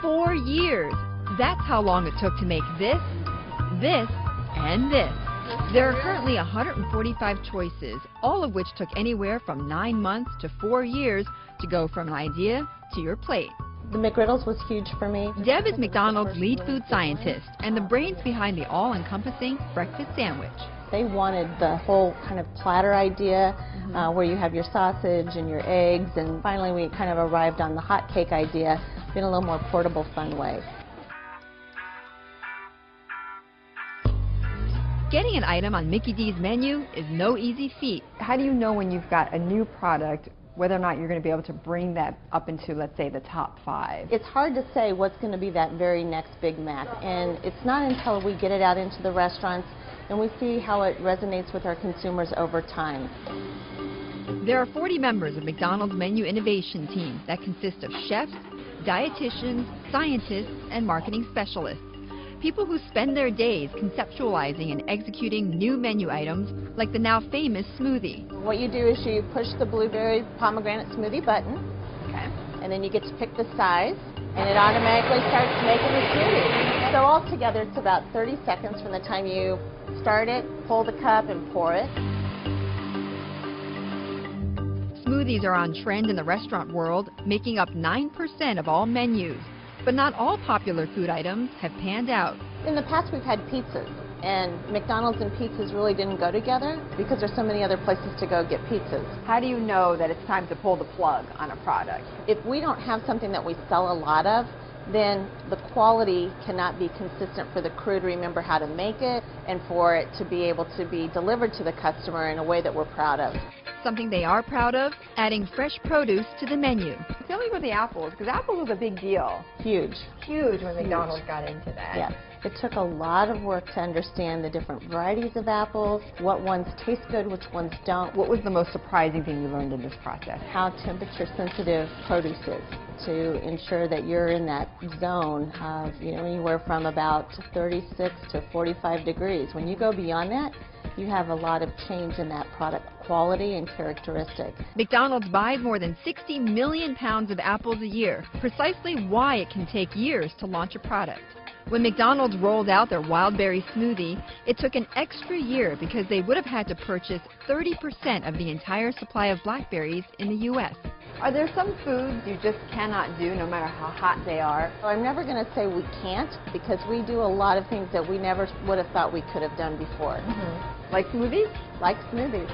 4 years. That's how long it took to make this, this, and this. There are currently 145 choices, all of which took anywhere from 9 months to 4 years to go from an idea to your plate. The McGriddles was huge for me. Deb is McDonald's lead food scientist and the brains behind the all-encompassing breakfast sandwich. They wanted the whole kind of platter idea where you have your sausage and your eggs, and finally we kind of arrived on the hot cake idea in a little more portable, fun way. Getting an item on Mickey D's menu is no easy feat. How do you know when you've got a new product whether or not you're going to be able to bring that up into, let's say, the top 5? It's hard to say what's going to be that very next Big Mac, and it's not until we get it out into the restaurants and we see how it resonates with our consumers over time. There are 40 members of McDonald's menu innovation team that consist of chefs, dietitians, scientists, and marketing specialists. People who spend their days conceptualizing and executing new menu items like the now famous smoothie. What you do is you push the blueberry pomegranate smoothie button, and then you get to pick the size, and it automatically starts making the smoothie. So altogether it's about 30 seconds from the time you start it, pull the cup, and pour it. Smoothies are on trend in the restaurant world, making up 9% of all menus. But not all popular food items have panned out. In the past we've had pizzas, and McDonald's and pizzas really didn't go together because there's so many other places to go get pizzas. How do you know that it's time to pull the plug on a product? If we don't have something that we sell a lot of, then the quality cannot be consistent for the crew to remember how to make it and for it to be able to be delivered to the customer in a way that we're proud of. Something they are proud of, adding fresh produce to the menu. Tell me about the apples, because apples was a big deal. Huge. Huge when McDonald's got into that. Yes. It took a lot of work to understand the different varieties of apples, what ones taste good, which ones don't. What was the most surprising thing you learned in this process? How temperature sensitive produce is, to ensure that you're in that zone of, anywhere from about 36 to 45 degrees. When you go beyond that, you have a lot of change in that product quality and characteristic. McDonald's buys more than 60 million pounds of apples a year, precisely why it can take years to launch a product. When McDonald's rolled out their wild berry smoothie, it took an extra year because they would have had to purchase 30% of the entire supply of blackberries in the U.S. Are there some foods you just cannot do no matter how hot they are? I'm never going to say we can't, because we do a lot of things that we never would have thought we could have done before. Like smoothies? Like smoothies.